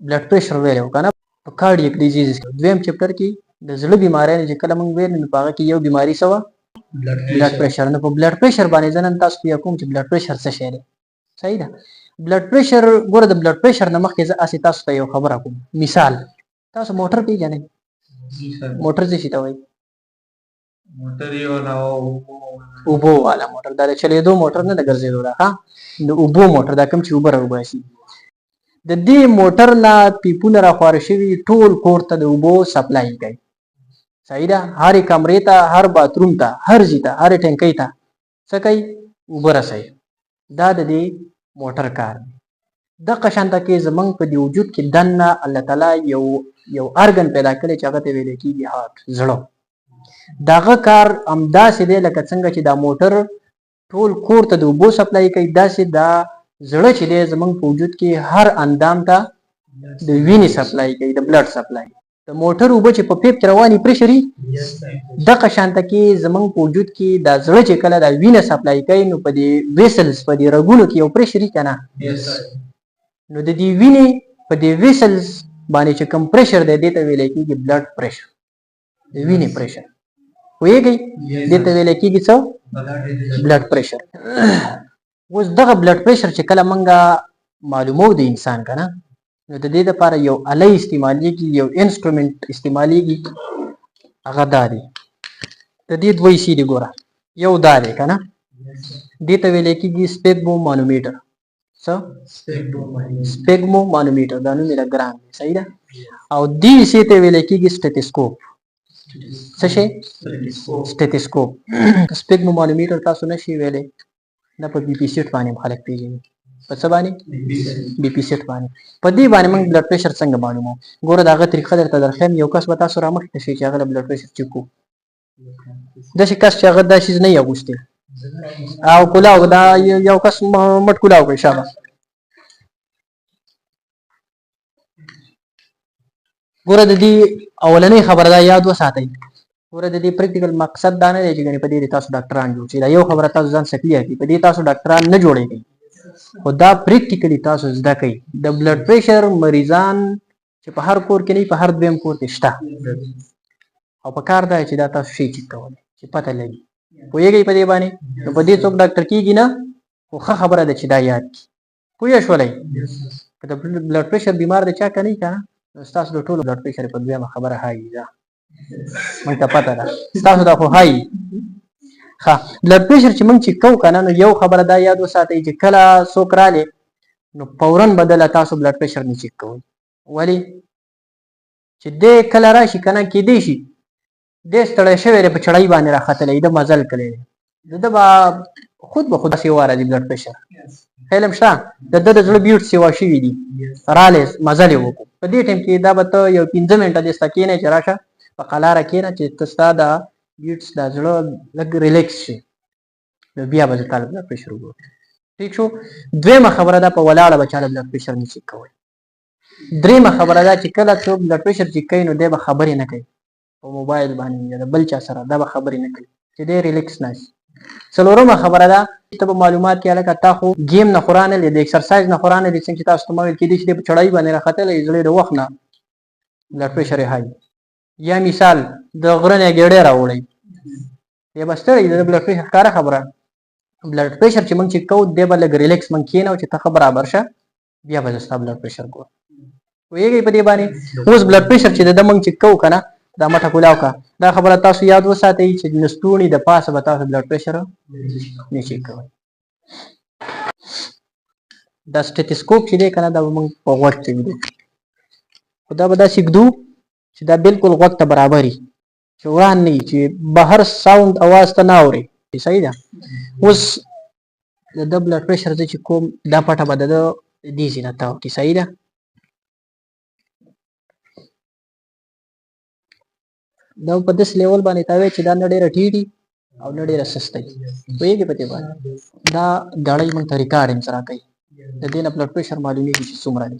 بلډ پریشر ویلو کنه په کارډیک ډیزیز دویم چپټر کې د زړه بیماریانو چې کله موږ ویل نو په هغه کې یو بیماری سوا بلډ پریشر. نو په بلډ پریشر باندې ځنن تاسو په کوم چې بلډ پریشر څه شی دی صحیح ده. بلډ پریشر ګوره د بلډ پریشر نه مخکې زه اسې تاسو ته یو خبره کوم. مثال تاسو موټر پیژنئ؟ موټر څه شي ته وایي؟ موټر یو نه اوبو والا موټر دا د چلېدو موټر نه د ګرځېدو دا ها د اوبو موټر دا کوم چې اوبه راوباسي. د دې موټر نه پیپونه راخواره شوي ټول کور ته د اوبو سپلای کوي صحیح ده. هرې کمرې ته هر باتروم ته هر ځای ته هرې ټینکۍ ته څه کوي اوبه رسوي. دا د دې موټر کار دی. دغه شانته کې زمونږ په دې وجود کې دننه الله تعالی یو ارګن پیدا کړی چې هغه ته ویل کېږي هارت زړه. دغه کار همداسې دی لکه څنګه چې دا موټر ټول کور ته د اوبو سپلای کوي داسې دا زړه چې دی زمونږ په وجود کې هر اندام ته د وینې سپلای کوي د بلډ سپلای. د موټر اوبه چې په پیپ کې رواني پریشري دغه شانته کې زمونږ په وجود کې دا زړه چې کله دا وینه سپلای کوي نو په دې ویسلز په دې رګونو کې یو پریشري که نه نو د دې وینې په دې ویسلز باندې چې کوم پریشر دی دې ته ویلی کېږي بلډ پریشر د وینې پریشر پوهېږئ دې ته ویلی کېږي څه بلډ پریشر. اوس دغه بلډ پریشر چې کله موږ معلومو د انسان که نه نو د دې دپاره یو الی استعمالیږي یو انسټرومنټ استعمالیږي هغه دا دی د دې دوه حصې دي ګوره یو دا دی که نه دې ته ویلی کېږي سپیګمو مانومیټر څه سپیګمو مانومیټر دا نوم یې د ګران دی صحیح ده. او دې حصې ته ویلی کېږي سټیتسکوپ څه شی سټیتسکوپ. سپیګمو مانومیټر تاسو نشئ ویلی دا په بي پي سیټ باندې خلک پیژني په څه باندې بي پي سیټ باندې. په دې باندې موږ بلډ پریشر څنګه معلومو ګوره د هغه طریقه درته درښیم. یو کس به تاسو رامخې ته شي چې هغه له بلډ پریشر چیک کړو داسې کس چې هغه دا شیز نه یې اغوستی او کلاو دا یو کس مټ کلاو کوي شابه ګوره د دې اولنۍ خبره دا یاد وساتئ. ګوره د دې پریکټیکل مقصد دا نه دی چې ګنې په دې تاسو ډاکټران جوړ شئ. دا یو خبره تاسو ځان سکلیه کړي په دې تاسو ډاکټران نه جوړېږئ خو دا پریکټیکلی تاسو زده کوئ. د بلډ پریشر مریضان چې په هر کور کې نه په هر دویم کور کې شته او په کار دا چې دا تاسو شئ چیک کولی چې پته لګي پوهېږئ په دې باندې. نو په دې څوک ډاکټر کېږي نه خو ښه خبره ده چې دا یاد کړي پوه شولی. که د بلډ پریشر بیمار د چا که نه که نه نو ستاسو د ټولو بلډ پریشر په دویمه خبره هاي ده موږ ته پته ده ستاسو دا خو هاي ښه. بلډ پریشر چې موږ چیک کوو که نه نو یو خبره دا یاد وساتئ چې کله څوک رالی نو فورا به دله تاسو بلډ پریشر نه چیک کوئ. ولې چې دی کله راشي که نه کیدی شي دی ستړی شوی دی په چړۍ باندې راختلی ده مزل کلی دی د ده به خود به خود داسې وارځي بلډ پریشر علم شته د ده د زړه بیټ سیوا شوي دي رالی مزل یې وکړو په دې ټایم کې دا به ته یو 15 منټه دې سته کښېنئ چې راشه په قلاره کښېنه چې ته ستا د بیټس دا زړه لږ ریلیکس شي نو بیا به زه تا له بلډ پریشر وګورم ټیک شو. دویمه خبره ده په ولاړه به چا له بلډ پریشر نه چیک کوئ. دریمه خبره ده چې کله څوک بلډ پریشر چیک کوي نو دی به خبرې نه کوي په موبایل باندې یا د بل چا سره دا به خبرې نه کوي چې دی ریلیکس نه شي. څلورمه خبره ده ته به معلومات کې هلکه تا خو ګیم نه خو رانلې د ایکسرسایز نه خو رانلې څنګه چې تاسو ته ما ویل کېدای شي دی په چړۍ باندې راختلی زړه د وخت نه بلډ پریشر یې هاي. یا مثال د غره نه ګېډۍ راوړئ یا به ستړی د بلډ پریشر ښکاره خبره. بلډ پریشر چې موږ چیک کوو دی به لږ ریلیکس موږ کښېنو چې ته ښه برابر شه بیا به زه ستا بلډ پریشر ګورم پوهېږئ په دې باندې. اوس بلډ پریشر چې د موږ چیک کوو که نه دا مټه کولاو که دا خبره تاسو یاد وساتئ چې نستوڼي د پاسه به تاسو بلډ پریشر نه چیک کوئ. دا سټیتسکوپ چې دی که نه دا به موږ په غوږ کې ږدو خو دا به داسې ږدو چې دا بالکل غوږ ته برابر وي چې وران نه وي چې بهر ساوند اواز ته نه اورئ صحیح ده. اوس د ده بلډ پریشر زه چې کوم دا پټه به د ده دې ځای نه تاو کړي صحیح ده. دا په داسې لیول باندې تاوی چې دا نه ډېره ټیټي او نه ډېره سسته وي پوهېږې په دې باندې. دا ګاډۍ موږ ته ریکارډینګز راکوي د دې نه بلډ پریشر معلومېږي چې څومره دی.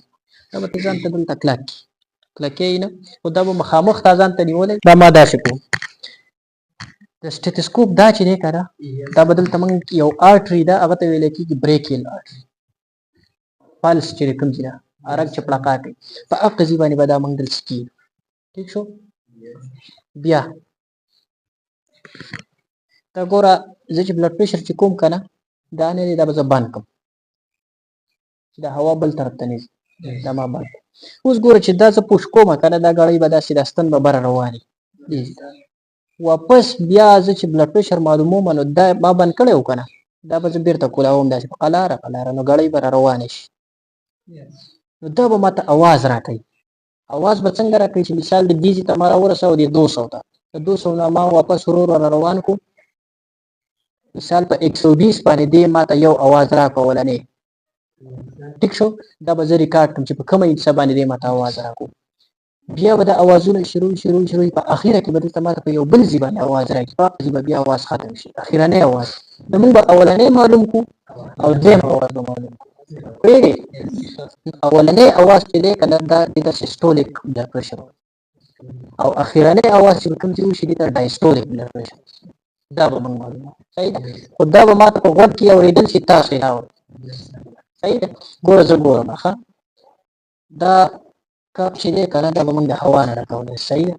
دا به ته ځان ته دلته کلک کړي کلکې نه خو دا به مخامخ تا ځان ته نیولی دا ما داسې کوم. د سټیتسکوپ دا چې دی که نه دا به دلته موږ یو آرټري ده هغه ته ویلی کېږي بریکیل آرټري پلس چې کوم ځای ده ارګ چې پړقا کوي په هغه ځای باندې به دا موږ دلته کېږو. ټیک شو. بیا ته ګوره زه چې بلډ پریشر چې کوم که نه دا نه دی دا به زه بند کړم چې د هوا بل طرف ته نه ځي دا ما بند کړم. اوس ګوره چې دا زه پوش کوم که نه دا ګړۍ به داسې دا ستن به بره روانې واپس بیا زه چې بلډ پریشر معلوموم نو دا ما بند کړی و که نه دا به زه بېرته کولاوم داسې په قلاره قلاره نو ګړۍ به را روانې شي نو دا به ماته اواز راکوي. اواز به څنګه راکوي چې مثال د دې ځای ته ما راورسوه د 200 ته د 200 نه ما واپس ورو را روان کړو مثال په 120 باندې دی ماته یو اواز راکړه ولنې ټیک شو. دا به زه ریکارډ کړم چې په کومه حصه باندې دی ماته اواز راکړو. بیا به د اوازونه شروع په اخیره کې به دلته ماته په یو بل ځای باندې اواز راکړي په هغه ځای به بیا اواز ختم شي اخیرنی اواز نو موږ به اولنی معلوم کړو او دویم اواز به معلوم کړو. پوهېږې اولنی اواز چې دی که نه دا د سیستولیک بلډ پریشر او اخیرنی اواز چې به کوم ځای وشي دی ته ډایسټولیک بلډ پریشر دا به موږ معلومه صحیح ده. خو دا به ماته په غوږ کې اورېدل چې تاسو یې اورئ صحیح ده. ګوره زه ګورم ښه دا کپ چې دی که نه دا به موږ د هوا نه ډکولی صحیح ده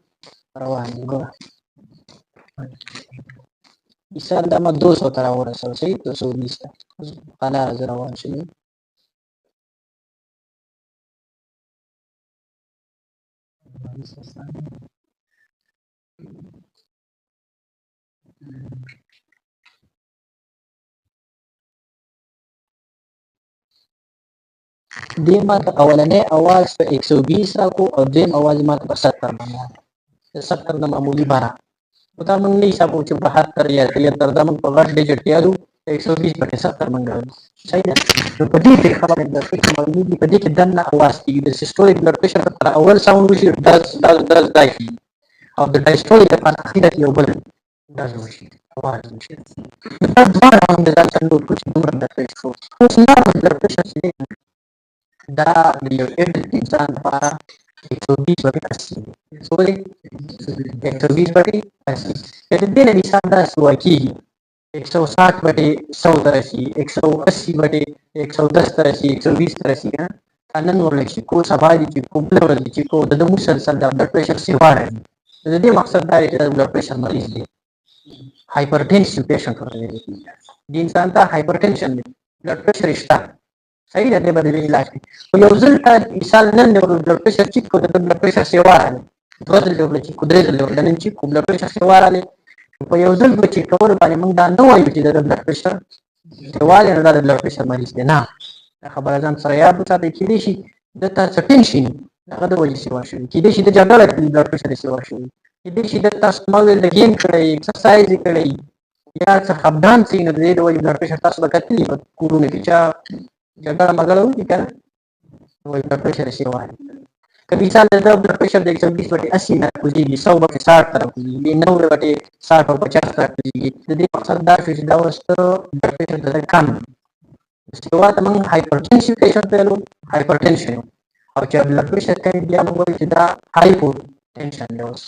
روان دي. ګوره مثال دا ما 200 ته راورسوه صحیح 220 ته قلاره زه روان شوم دې ماته اولنی اواز په 120 راکړو او دویم اواز یې ماته په 70 باندې راکړو د 70 نه معمولي بره خو دا موږ نه حسابوو چې 72 یا 73 دا موږ په غټ ډیجټ یادو 120 پکې 70 موږ ګڼو صحیح ده. نو په دې کې خبره بلډ پریشر معلومېږي په دې کې دننه اواز کېږي د سیستولیک بلډ پریشر لپاره اول ساوند وشي ډز ډز ډز دا کېږي او د ډایسټولیک لپاره اخیره کې یو بل ډز وشي اواز وشي دا دواړه موږ د ځان څنډو کړو چې دومره بلډ پریشر شو. اوس نارمل بلډ پریشر چې دی دا د یو ایډلټ انسان لپاره 120 بټې 80 څو دی 120 بټې 80 که د دې نه مثال داسې واقعېږي 160 بټې 100 ته رسي 180 بټې 110 ته رسي 120 ته رسي که نه دا نن ورلی چې کو سبا دي چې کو بله ورځ دي چې کو د مسلسل دا بلډ پریشر سیوا راځي د دې مقصد دا دی چې دا بلډ پریشر مریض دی هایپرټینسیو پیشنټ ورته ویل کېږي. د انسان ته هایپرټینشن دی بلډ پریشر شته صحیح ده. دې به د دې علاج کوي خو یو ځل ته مثال نن دې بلډ پریشر چیک کړو د بلډ پریشر سیوا راغلی 2 ځلې وکړه چیک کړو 3 ځلې وکړه نن چیک کړو بلډ پریشر سیوا راغلی په یو ځل په چیک کولو باندې موږ دا نه وایو چې د بلډ پریشر سیوا دی نو دا د بلډ پریشر مریض دی نه دا خبره ځان سره یاد وساتئ. کېدای شي دلته څه ټینشن هغه د وجې سیوا شوي کېدای شي د جګړه کړي بلډ پریشر یې سیوا شوي کېدای شي دلته تاسو ما ویل د گیم کړی اکسرسایز یې کړی یا څه خفګان څه نو د دې د وجې بلډ پریشر تاسو به کتلي په کورونو کې چا جګړه مګړه وکړي که نه نو وایي بلډ پریشر یې سیوا دی. که مثال د بلډ پریشر د 120 بټې 80 نه کوزېږي 100 بټې 60 ته راکوزېږي 90 بټې 60 او 50 ته راکوزېږي د دې مقصد دا شو چې دا اوس بلډ پریشر د کم سیوا ته موږ هایپرټینسیو پیشنټ ویلو هایپرټینشن او چې بلډ پریشر کوي بیا موږ وایو چې دا هایپوټینشن دی اوس